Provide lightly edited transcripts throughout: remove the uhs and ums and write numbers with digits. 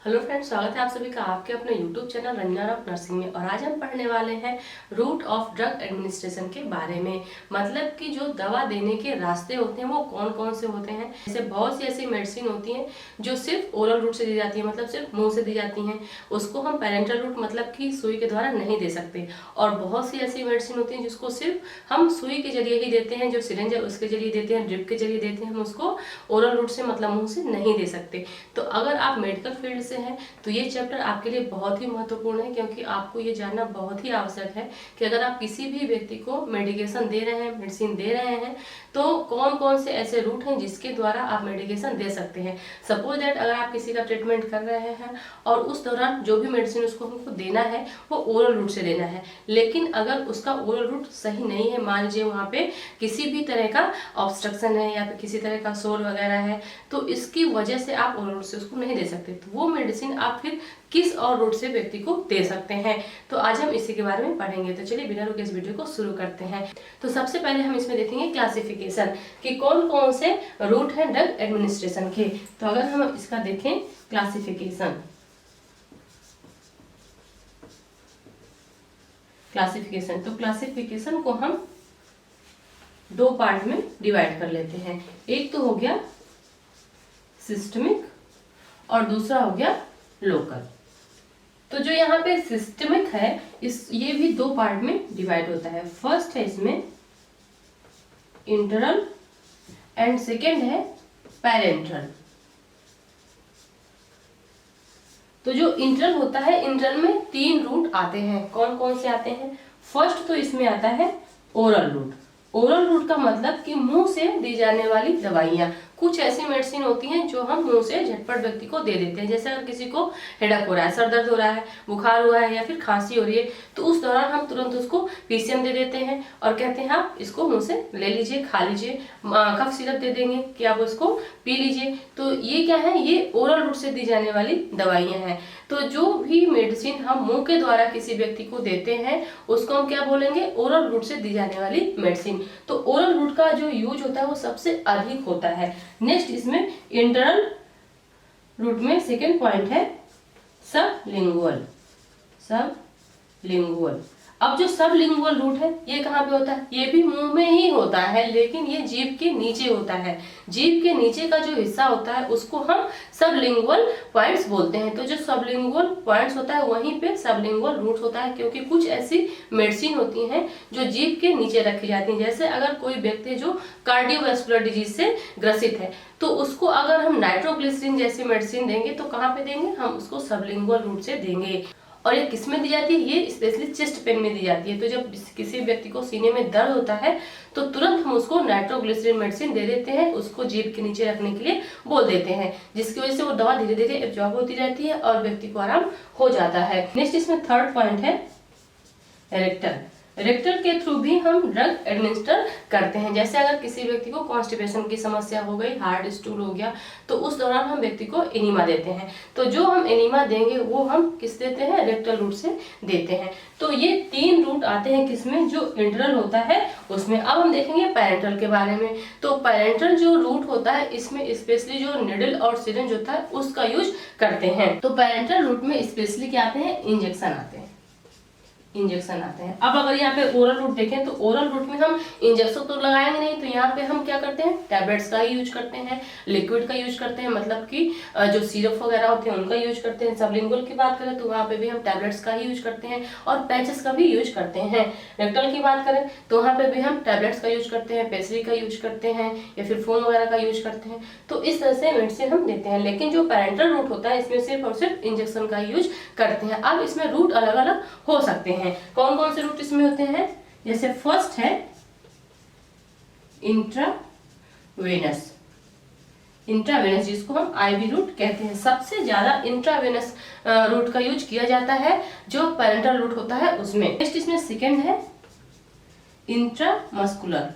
Hello friends, स्वागत है आप सभी का आपके अपने YouTube channel Ranjana of nursing में। और आज हम पढ़ने वाले हैं रूट ऑफ ड्रग एडमिनिस्ट्रेशन के बारे में। मतलब कि जो दवा देने के रास्ते होते हैं वो कौन कौन से होते हैं। जैसे बहुत सी ऐसी मेडिसिन होती हैं जो सिर्फ ओरल रूट से दी जाती है, मतलब सिर्फ मुंह से दी जाती हैं, उसको हम पेरेंटल रूट मतलब कि सुई के द्वारा नहीं दे सकते। और बहुत सी ऐसी मेडिसिन होती हैं जिसको सिर्फ हम सुई के जरिए ही देते हैं, जो सिरिंज है उसके जरिए देते हैं, ड्रिप के जरिए देते हैं, हम उसको ओरल रूट से मतलब मुंह से नहीं दे सकते। तो अगर आप मेडिकल फील्ड से हैं तो ये चैप्टर आपके लिए बहुत ही महत्वपूर्ण है, क्योंकि आपको ये जानना बहुत ही आवश्यक है कि अगर आप किसी भी व्यक्ति को मेडिकेशन दे रहे हैं, मेडिसिन दे रहे हैं, तो कौन कौन से ऐसे रूट हैं जिसके द्वारा आप मेडिकेशन दे सकते हैं। सपोज दैट अगर आप किसी का ट्रीटमेंट कर रहे हैं और उस दौरान जो भी मेडिसिन उसको हमको देना है वो ओरल रूट से देना है, लेकिन अगर उसका ओरल रूट सही नहीं है, मान लीजिए वहाँ पे किसी भी तरह का ऑब्स्ट्रक्शन है या फिर किसी तरह का शोर वगैरह है, तो इसकी वजह से आप ओरल रूट से उसको नहीं दे सकते। तो वो मेडिसिन आप फिर किस और रूट से व्यक्ति को दे सकते हैं, तो आज हम इसी के बारे में पढ़ेंगे। तो चलिए बिना रुके इस वीडियो को शुरू करते हैं। तो सबसे पहले हम इसमें देखेंगे क्लासिफिकेशन कि कौन कौन से रूट हैं ड्रग एडमिनिस्ट्रेशन के। तो अगर हम इसका देखें क्लासिफिकेशन तो क्लासिफिकेशन को हम दो पार्ट में डिवाइड कर लेते हैं। एक तो हो गया सिस्टमिक और दूसरा हो गया लोकल। तो जो यहाँ पे सिस्टमिक है ये भी दो पार्ट में डिवाइड होता है। फर्स्ट है इसमें इंटरल एंड सेकेंड है पैरेंटल। तो जो इंटरल होता है, इंटरल में तीन रूट आते हैं। कौन कौन से आते हैं? फर्स्ट तो इसमें आता है ओरल रूट। ओरल रूट का मतलब कि मुंह से दी जाने वाली दवाइयां। कुछ ऐसी मेडिसिन होती हैं जो हम मुंह से झटपट व्यक्ति को दे देते हैं। जैसे अगर किसी को हेडेक हो रहा है, सर दर्द हो रहा है, बुखार हुआ है या फिर खांसी हो रही है, तो उस दौरान हम तुरंत उसको पीसीएम दे देते हैं और कहते हैं आप इसको मुंह से ले लीजिए, खा लीजिए, कफ सिरप दे देंगे कि आप उसको पी लीजिए। तो ये क्या है? ये ओरल रूट से दी जाने वाली दवाइयां हैं। तो जो भी मेडिसिन हम मुंह के द्वारा किसी व्यक्ति को देते हैं उसको हम क्या बोलेंगे? ओरल रूट से दी जाने वाली मेडिसिन। तो ओरल रूट का जो यूज होता है वो सबसे अधिक होता है। नेक्स्ट इसमें इंटरल रूट में सेकेंड पॉइंट है सबलिंगुअल। अब जो सबलिंगुअल रूट है ये कहाँ पे होता है? ये भी मुंह में ही होता है, लेकिन ये जीभ के नीचे होता है। जीभ के नीचे का जो हिस्सा होता है उसको हम सबलिंगुअल पॉइंट्स बोलते हैं। तो जो सबलिंगुअल पॉइंट्स होता है वहीं पे सबलिंगुअल रूट होता है, क्योंकि कुछ ऐसी मेडिसिन होती हैं जो जीभ के नीचे रखी जाती हैं। जैसे अगर कोई व्यक्ति जो कार्डियोवैस्कुलर डिजीज से ग्रसित है तो उसको अगर हम नाइट्रोग्लिसरीन जैसी मेडिसिन देंगे तो कहाँ पे देंगे? हम उसको सबलिंगुअल रूट से देंगे। और ये किस में दी जाती है? ये स्पेशली चेस्ट पेन में दी जाती है। तो जब किसी व्यक्ति को सीने में दर्द होता है तो तुरंत हम उसको नाइट्रोग्लिसरीन मेडिसिन दे देते हैं, उसको जीभ के नीचे रखने के लिए बोल देते हैं, जिसकी वजह से वो दवा धीरे धीरे एब्जॉर्ब होती रहती है और व्यक्ति को आराम हो जाता है। नेक्स्ट इसमें थर्ड पॉइंट है रेक्टल। रेक्टल के थ्रू भी हम ड्रग एडमिनिस्टर करते हैं। जैसे अगर किसी व्यक्ति को कॉन्स्टिपेशन की समस्या हो गई, हार्ड स्टूल हो गया, तो उस दौरान हम व्यक्ति को एनीमा देते हैं। तो जो हम एनीमा देंगे वो हम किस देते हैं? रेक्टल रूट से देते हैं। तो ये तीन रूट आते हैं किसमें? जो इंटरल होता है उसमें। अब हम देखेंगे पैरेंटल के बारे में। तो पैरेंटल जो रूट होता है इसमें स्पेशली जो निडल और सिरिंज होता है उसका यूज करते हैं। तो पैरेंटल रूट में स्पेशली क्या आते हैं? इंजेक्शन आते हैं। अब अगर यहाँ पे ओरल रूट देखें तो ओरल रूट में हम इंजेक्शन तो लगाएंगे नहीं, तो यहाँ पे हम क्या करते हैं? टैबलेट्स का ही यूज करते हैं, लिक्विड का यूज करते हैं, मतलब कि जो सिरप वगैरह होते हैं उनका यूज करते हैं। सबलिंगुअल की बात करें तो वहाँ पे भी हम टैबलेट्स का ही यूज करते हैं और पैचेस का भी यूज करते हैं। रेक्टल की बात करें तो वहाँ पे भी हम टैबलेट्स का यूज करते हैं, पेस्ट्री का यूज करते हैं या फिर फोम वगैरह का यूज करते हैं। तो इस तरह से मेडिसिन हम देते हैं। लेकिन जो पैरेंटल रूट होता है इसमें सिर्फ और सिर्फ इंजेक्शन का यूज करते हैं। अब इसमें रूट अलग अलग हो सकते हैं। कौन कौन से रूट इसमें होते हैं? जैसे फर्स्ट है इंट्रावेनस, जिसको हम आईवी रूट कहते हैं। सबसे ज्यादा इंट्रावेनस रूट का यूज किया जाता है जो पैरेंटल रूट होता है उसमें। नेक्स्ट इसमें सेकेंड है इंट्रामस्कुलर।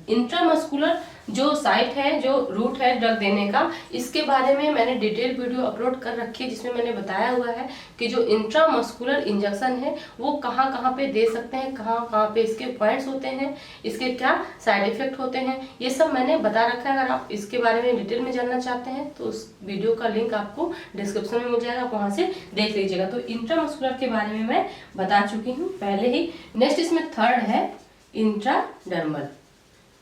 इंट्रामस्कुलर जो साइट है, जो रूट है ड्रग देने का, इसके बारे में मैंने डिटेल वीडियो अपलोड कर रखी है जिसमें मैंने बताया हुआ है कि जो इंट्रामस्कुलर इंजेक्शन है वो कहाँ कहाँ पे दे सकते हैं, कहाँ कहाँ पे इसके पॉइंट्स होते हैं, इसके क्या साइड इफेक्ट होते हैं, ये सब मैंने बता रखा है। अगर आप इसके बारे में डिटेल में जानना चाहते हैं तो उस वीडियो का लिंक आपको डिस्क्रिप्शन में मिल जाएगा, आप वहां से देख लीजिएगा। तो इंट्रामस्कुलर के बारे में मैं बता चुकी हूँ पहले ही। नेक्स्ट इसमें थर्ड है इंट्राडर्मल।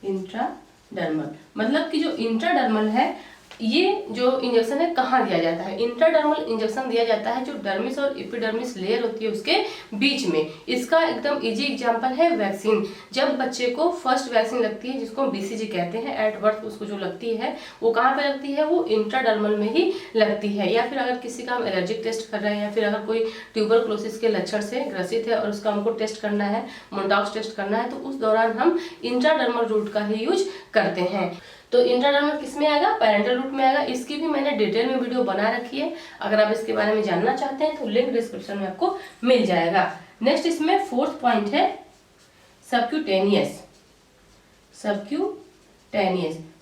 इंट्राडर्मल मतलब कि जो इंट्राडर्मल है ये जो इंजेक्शन है कहाँ दिया जाता है। इंट्राडर्मल इंजेक्शन दिया जाता है जो डर्मिस और एपिडर्मिस लेयर होती है उसके बीच में। इसका एकदम इजी एग्जांपल है वैक्सीन। जब बच्चे को फर्स्ट वैक्सीन लगती है जिसको हम बीसीजी कहते हैं, एट बर्थ उसको जो लगती है वो कहाँ पे लगती है, वो इंट्राडर्मल में ही लगती है। या फिर अगर किसी का हम एलर्जिक टेस्ट कर रहे हैं या फिर अगर कोई ट्यूबरक्लोसिस के लक्षण से ग्रसित है और उसका हमको टेस्ट करना है, मोनटॉक्स टेस्ट करना है, तो उस दौरान हम इंट्राडर्मल रूट का ही यूज करते हैं। तो इंट्राडर्मल किस में आएगा, पैरेंटल रूट में आएगा। इसकी भी मैंने डिटेल में वीडियो बना रखी है, अगर आप इसके बारे में जानना चाहते हैं तो लिंक डिस्क्रिप्शन में आपको मिल जाएगा। नेक्स्ट इसमें फोर्थ पॉइंट है सबक्यूटेनियस।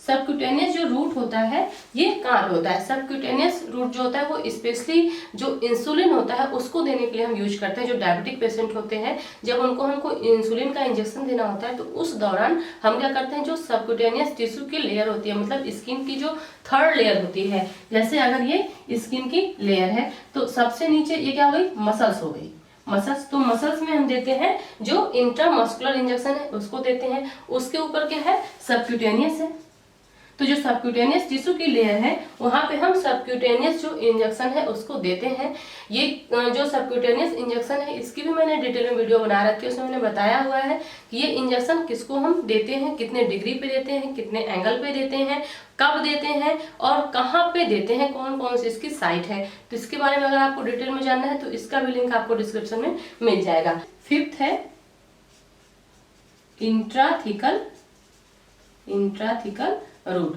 सबक्यूटेनियस जो रूट होता है ये कहाँ पे होता है। सबक्यूटेनियस रूट जो होता है वो स्पेशली जो इंसुलिन होता है उसको देने के लिए हम यूज करते हैं। जो डायबिटिक पेशेंट होते हैं जब हमको इंसुलिन का इंजेक्शन देना होता है तो उस दौरान हम क्या करते हैं, जो सबक्यूटेनियस टिश्यू की लेयर होती है, मतलब स्किन की जो थर्ड लेयर होती है, जैसे अगर ये स्किन की लेयर है तो सबसे नीचे ये क्या हो गई, मसल्स हो गई। मसल्स, तो मसल्स में हम देते हैं जो इंट्रामस्कुलर इंजेक्शन है उसको देते हैं। उसके ऊपर क्या है, सबक्यूटेनियस है। तो जो सबक्यूटेनियस टिश्यू की लेयर है वहां पे हम सबक्यूटेनियस जो इंजेक्शन है उसको देते हैं। ये जो सबक्यूटेनियस इंजेक्शन है इसकी भी मैंने डिटेल में वीडियो बना रखी है, उसमें मैंने बताया हुआ है कि ये इंजेक्शन किसको हम देते हैं, कितने डिग्री पे देते हैं, कितने एंगल पे देते हैं, कब देते हैं और कहाँ पे देते हैं, कौन कौन सी इसकी साइट है। तो इसके बारे में अगर आपको डिटेल में जानना है तो इसका भी लिंक आपको डिस्क्रिप्शन में मिल जाएगा। फिफ्थ है इंट्राथिकल रूट।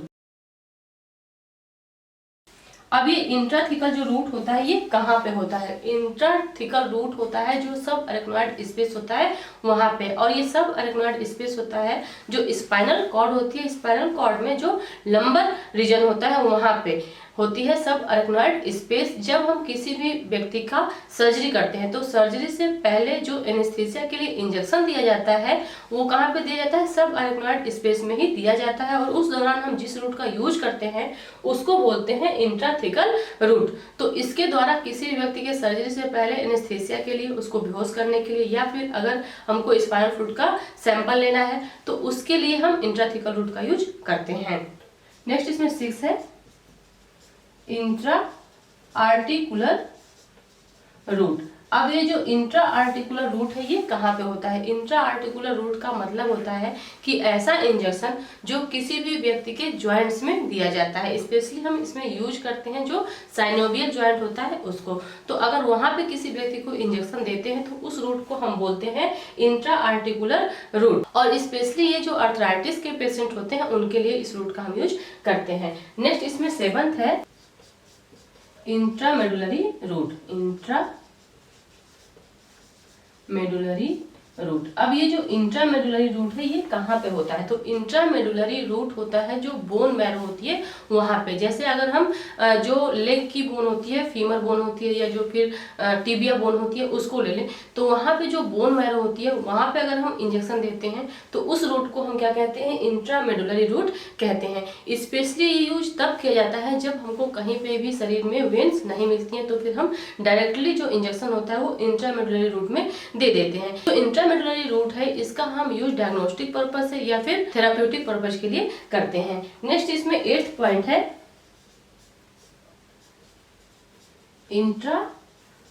अब ये इंट्राथिकल जो रूट होता है ये कहाँ पे होता है। इंट्राथिकल रूट होता है जो सब अरेक्नॉइड स्पेस होता है वहां पे, और ये सब अरेक्नॉइड स्पेस होता है जो स्पाइनल कॉर्ड होती है, स्पाइनल कॉर्ड में जो लंबर रीजन होता है वहां पे होती है सब अरेक्नॉइड स्पेस। जब हम किसी भी व्यक्ति का सर्जरी करते हैं तो सर्जरी से पहले जो एनेस्थीसिया के लिए इंजेक्शन दिया जाता है वो कहाँ पे दिया जाता है, सब अरेक्नॉइड स्पेस में ही दिया जाता है। और उस दौरान हम जिस रूट का यूज करते हैं उसको बोलते हैं इंट्राथिकल रूट। तो इसके द्वारा किसी भी व्यक्ति के सर्जरी से पहले एनेस्थीसिया के लिए, उसको बेहोश करने के लिए, या फिर अगर हमको स्पाइनल फ्लूइड का सैंपल लेना है तो उसके लिए हम इंट्राथिकल रूट का यूज करते हैं। नेक्स्ट इसमें 6 है इंट्रा आर्टिकुलर रूट। अब ये जो इंट्रा आर्टिकुलर रूट है ये कहाँ पे होता है। इंट्रा आर्टिकुलर रूट का मतलब होता है कि ऐसा इंजेक्शन जो किसी भी व्यक्ति के जॉइंट्स में दिया जाता है। स्पेशली हम इसमें यूज करते हैं जो साइनोवियल जॉइंट होता है उसको। तो अगर वहां पे किसी व्यक्ति को इंजेक्शन देते हैं तो उस रूट को हम बोलते हैं इंट्रा आर्टिकुलर रूट। और स्पेशली ये जो आर्थराइटिस के पेशेंट होते हैं उनके लिए इस रूट का हम यूज करते हैं। नेक्स्ट इसमें 7th है इंट्रामेडुलरी रूट। Intramedullary root. अब ये जो इंट्रामेडुलरी रूट है ये कहाँ पे होता है, तो इंट्रामेडुलरी रूट होता है जो बोन मैरो होती है वहां पे। जैसे अगर हम जो लेग की बोन होती है, फीमर बोन होती है, या जो फिर टिबिया बोन होती है उसको ले लें तो वहां पे जो बोन मैरो होती है वहां पे अगर हम इंजेक्शन देते हैं तो उस रूट को हम क्या कहते हैं, इंट्रामेडुलरी रूट कहते हैं। स्पेशली ये यूज तब किया जाता है जब हमको कहीं पे भी शरीर में वेन्स नहीं मिलती हैं तो फिर हम डायरेक्टली जो इंजेक्शन होता है वो इंट्रामेडुलरी रूट में दे देते हैं। तो इंट्रामेडुलरी रूट है इसका हम यूज डायग्नोस्टिक पर्पज से या फिर थेराप्यूटिक पर्पज के लिए करते हैं। नेक्स्ट इसमें 8th पॉइंट है इंट्रा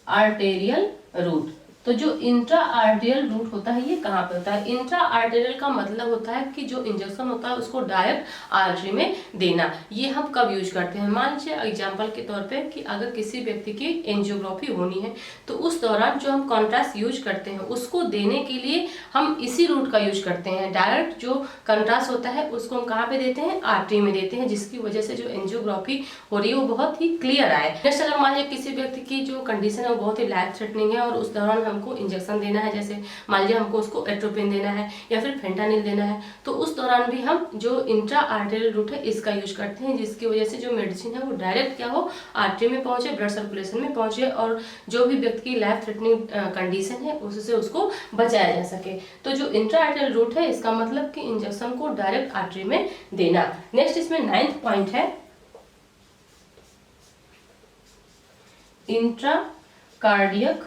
आर्टेरियल रूट। तो जो इंट्रा आर्टेरियल रूट होता है ये कहाँ पे होता है। इंट्रा आर्टेरियल का मतलब होता है कि जो इंजेक्शन होता है उसको डायरेक्ट आर्टरी में देना। ये हम कब यूज करते हैं, मान लीजिए एग्जांपल के तौर पे कि अगर किसी व्यक्ति की एंजियोग्राफी होनी है तो उस दौरान जो हम कॉन्ट्रास्ट यूज करते हैं उसको देने के लिए हम इसी रूट का यूज करते हैं। डायरेक्ट जो कॉन्ट्रास्ट होता है उसको हम कहाँ पे देते हैं, आर्टरी में देते हैं, जिसकी वजह से जो एंजियोग्राफी हो रही है वो बहुत ही क्लियर आए। नेक्स्ट अगर मान लीजिए किसी व्यक्ति की जो कंडीशन है वो बहुत ही लाइफ थ्रेटनिंग है और उस दौरान हमको इंजेक्शन देना है, जैसे मान लीजिए हमको उसको एट्रोपिन देना है या फिर फेंटानिल देना है, तो उस दौरान भी हम जो इंट्रा आर्टेरियल रूट है इसका यूज करते हैं, जिसकी वजह से जो मेडिसिन है वो डायरेक्ट क्या हो, आर्टरी में पहुंचे, ब्लड सर्कुलेशन में पहुंचे और जो भी व्यक्ति की लाइफ थ्रेटनिंग कंडीशन है उससे उसको बचाया जा सके। तो जो इंट्रा आर्टेरियल रूट है इसका मतलब कि इंजेक्शन को डायरेक्ट आर्टरी में देना। नेक्स्ट इसमें 9th पॉइंट है इंट्रा कार्डियक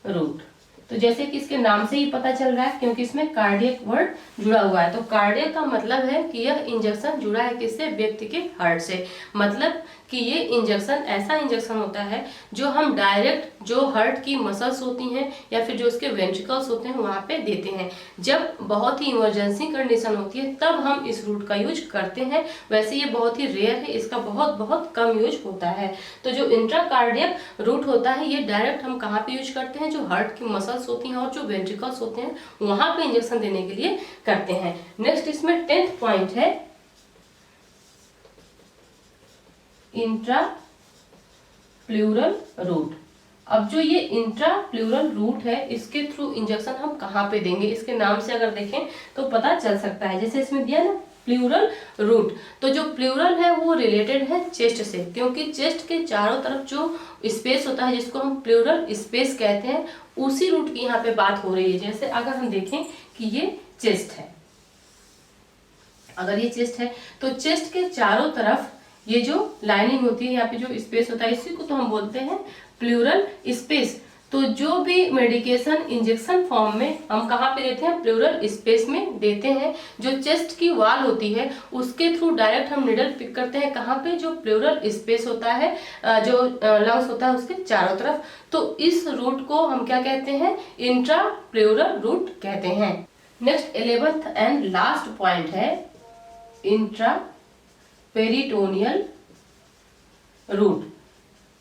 रूट। तो जैसे कि इसके नाम से ही पता चल रहा है, क्योंकि इसमें कार्डियक वर्ड जुड़ा हुआ है, तो कार्डियक का मतलब है कि यह इंजेक्शन जुड़ा है किससे, व्यक्ति के हार्ट से। मतलब कि ये इंजेक्शन ऐसा इंजेक्शन होता है जो हम डायरेक्ट जो हार्ट की मसल्स होती हैं या फिर जो उसके वेंट्रिकल्स होते हैं वहां पे देते हैं। जब बहुत ही इमरजेंसी कंडीशन होती है तब हम इस रूट का यूज करते हैं, वैसे ये बहुत ही रेयर है, इसका बहुत बहुत कम यूज होता है। तो जो इंट्राकार्डियक रूट होता है ये डायरेक्ट हम कहाँ पे यूज करते हैं, जो हार्ट की मसल्स होती हैं और जो वेंट्रिकल्स होते हैं वहां पे इंजेक्शन देने के लिए करते हैं। नेक्स्ट इसमें 10th पॉइंट है इंट्रा प्लूरल रूट। अब जो ये इंट्रा प्लूरल रूट है इसके थ्रू इंजेक्शन हम कहाँ पे देंगे, इसके नाम से अगर देखें तो पता चल सकता है। जैसे इसमें दिया ना प्लूरल रूट, तो जो प्लूरल है वो रिलेटेड है चेस्ट से, क्योंकि चेस्ट के चारों तरफ जो स्पेस होता है जिसको हम प्लूरल स्पेस कहते हैं, उसी रूट की यहाँ पे बात हो रही है। जैसे अगर हम देखें कि ये चेस्ट है, अगर ये चेस्ट है तो चेस्ट के चारों तरफ ये जो लाइनिंग होती है, यहाँ पे जो स्पेस होता है, इसी को तो हम बोलते हैं प्लूरल स्पेस। तो जो भी मेडिकेशन इंजेक्शन फॉर्म में हम कहाँ पे देते हैं, प्लूरल स्पेस में देते हैं। जो चेस्ट की वॉल होती है उसके थ्रू डायरेक्ट हम निडल पिक करते हैं, कहाँ पे, जो प्लूरल स्पेस होता है, जो लंग्स होता है उसके चारों तरफ। तो इस रूट को हम क्या कहते हैं, इंट्रा प्लूरल रूट कहते हैं। Next 11th and last point है इंट्रा पेरिटोनियल रूट।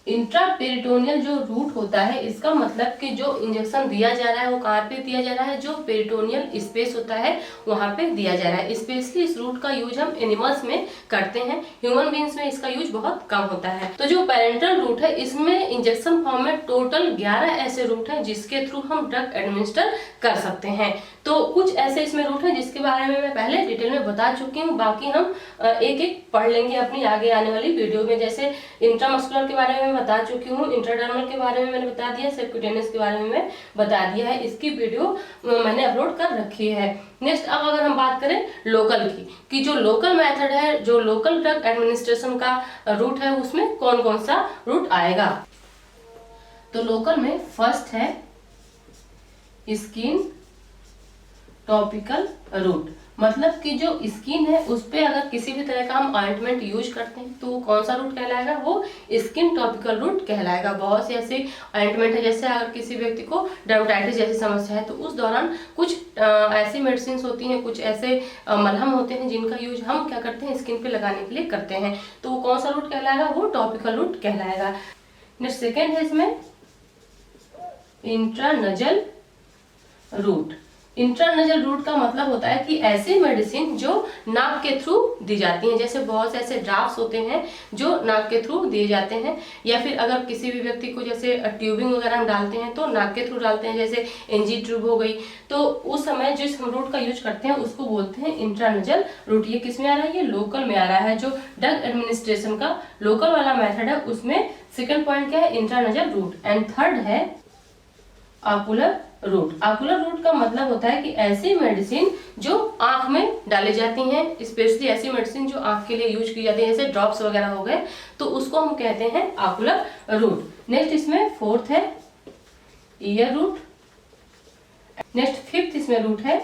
इंट्रापेरिटोनियल जो रूट होता है इसका मतलब कि जो इंजेक्शन दिया जा रहा है वो कहाँ पे दिया जा रहा है, जो पेरिटोनियल स्पेस होता है वहां पे दिया जा रहा है। स्पेशली इस रूट का यूज हम एनिमल्स में करते हैं, ह्यूमन बींग्स में इसका यूज बहुत कम होता है। तो जो पेरेंटल रूट है इसमें इंजेक्शन फॉर्म में टोटल 11 ऐसे रूट हैं जिसके थ्रू हम ड्रग एडमिनिस्टर कर सकते हैं। तो कुछ ऐसे इसमें रूट हैं जिसके बारे में मैं पहले डिटेल में बता चुकी हूँ, बाकी हम एक एक पढ़ लेंगे अपनी आगे आने वाली वीडियो में। जैसे इंट्रामस्कुलर के बारे में बता चुकी हूँ, इंट्राडर्मल के बारे में मैंने बता दिया, सबक्यूटेनियस के बारे में मैं बता दिया है, इसकी वीडियो मैंने अपलोड कर रखी है। नेक्स्ट अब अगर हम बात करें लोकल की, कि जो लोकल मेथड है, जो लोकल ड्रग एडमिनिस्ट्रेशन का रूट है उसमें कौन कौन सा रूट आएगा। तो लोकल में फर्स्ट है स्किन टॉपिकल रूट। मतलब कि जो स्किन है उस पे अगर किसी भी तरह का हम ऑइंटमेंट यूज करते हैं तो वो कौन सा रूट कहलाएगा, वो स्किन टॉपिकल रूट कहलाएगा। बहुत से ऐसे ऑइंटमेंट है, जैसे अगर किसी व्यक्ति को डर्मेटाइटिस जैसी समस्या है तो उस दौरान कुछ ऐसी मेडिसिन होती हैं, कुछ ऐसे मलहम होते हैं जिनका यूज हम क्या करते हैं, स्किन पे लगाने के लिए करते हैं, तो वो कौन सा रूट कहलाएगा, वो टॉपिकल रूट कहलाएगा। नेक्स्ट सेकेंड है इसमें इंट्रानजल रूट। इंट्रानजल रूट का मतलब होता है कि ऐसी मेडिसिन जो नाक के थ्रू दी जाती हैं, जैसे बहुत से ऐसे ड्राफ्ट्स होते हैं जो नाक के थ्रू दिए जाते हैं, या फिर अगर किसी भी व्यक्ति को जैसे ट्यूबिंग वगैरह हम डालते हैं तो नाक के थ्रू डालते हैं, जैसे एनजी ट्यूब हो गई, तो उस समय जिस हम रूट का यूज करते हैं उसको बोलते हैं इंट्रानजल रूट। ये किस में आ रहा है, ये लोकल में आ रहा है। जो ड्रग एडमिनिस्ट्रेशन का लोकल वाला मेथड है उसमें सेकेंड पॉइंट क्या है, इंट्रानजल रूट। एंड थर्ड है आकुलर रूट। आकुलर रूट का मतलब होता है कि ऐसी मेडिसिन जो आंख में डाली जाती हैं, स्पेशली ऐसी मेडिसिन जो आंख के लिए यूज की जाती है, जैसे ड्रॉप्स वगैरह हो गए, तो उसको हम कहते हैं आकुलर रूट। नेक्स्ट इसमें फोर्थ है ईयर रूट। नेक्स्ट फिफ्थ इसमें रूट है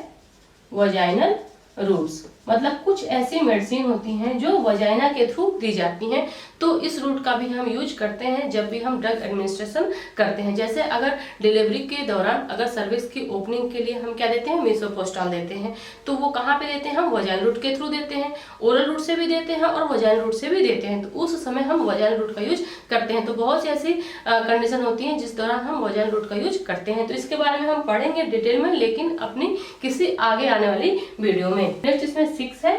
वजाइनल रूट्स। मतलब कुछ ऐसी मेडिसिन होती हैं जो वजाइना के थ्रू दी जाती हैं, तो इस रूट का भी हम यूज करते हैं जब भी हम ड्रग एडमिनिस्ट्रेशन करते हैं। जैसे अगर डिलीवरी के दौरान अगर सर्विस की ओपनिंग के लिए हम क्या देते हैं, मिसोप्रोस्टाल देते हैं, तो वो कहाँ पे देते हैं, हम वजाइनल रूट के थ्रू देते हैं। ओरल रूट से भी देते हैं और वजाइनल रूट से भी देते हैं, तो उस समय हम वजाइनल रूट का यूज करते हैं। तो बहुत सी ऐसी कंडीशन होती है जिस दौरान हम वजाइनल रूट का यूज करते हैं, तो इसके बारे में हम पढ़ेंगे डिटेल में, लेकिन अपनी किसी आगे आने वाली वीडियो में। नेक्स्ट इसमें 6 है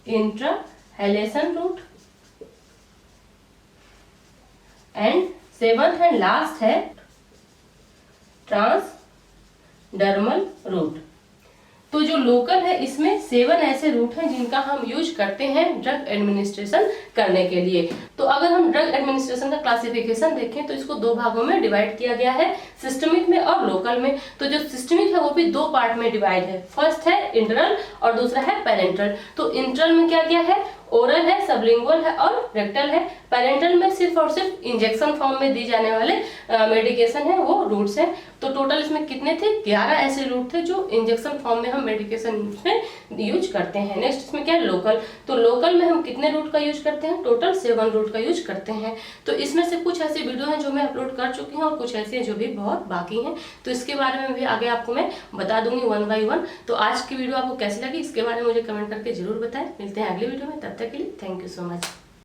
inhalation route. And 7th and last है ट्रांसडर्मल रूट। तो जो लोकल है इसमें 7 ऐसे रूट हैं जिनका हम यूज करते हैं ड्रग एडमिनिस्ट्रेशन करने के लिए। तो अगर हम ड्रग एडमिनिस्ट्रेशन का क्लासिफिकेशन देखें तो इसको 2 भागों में डिवाइड किया गया है, सिस्टमिक में और लोकल में। तो जो सिस्टमिक है वो भी 2 पार्ट में डिवाइड है, फर्स्ट है इंटरल और दूसरा है पेरेंटल। तो इंटरल में क्या क्या है, ओरल है, सबलिंगुअल है और रेक्टल है। पेरेंटल में सिर्फ और सिर्फ इंजेक्शन फॉर्म में दी जाने वाले मेडिकेशन है, वो रूट्स हैं। तो टोटल इसमें कितने थे, 11 ऐसे रूट थे जो इंजेक्शन फॉर्म में हम मेडिकेशन में यूज करते हैं। नेक्स्ट इसमें क्या है, लोकल। तो लोकल में हम कितने रूट का यूज करते हैं, टोटल 7 रूट का यूज करते हैं। तो इसमें से कुछ ऐसे वीडियो हैं जो मैं अपलोड कर चुकी हूँ और कुछ ऐसे हैं जो भी बहुत बाकी हैं। तो इसके बारे में भी आगे आपको मैं बता दूंगी 1 बाय 1। तो आज की वीडियो आपको कैसी लगी इसके बारे में मुझे कमेंट करके जरूर बताएं। मिलते हैं अगली वीडियो में, तब तक के लिए थैंक यू सो मच।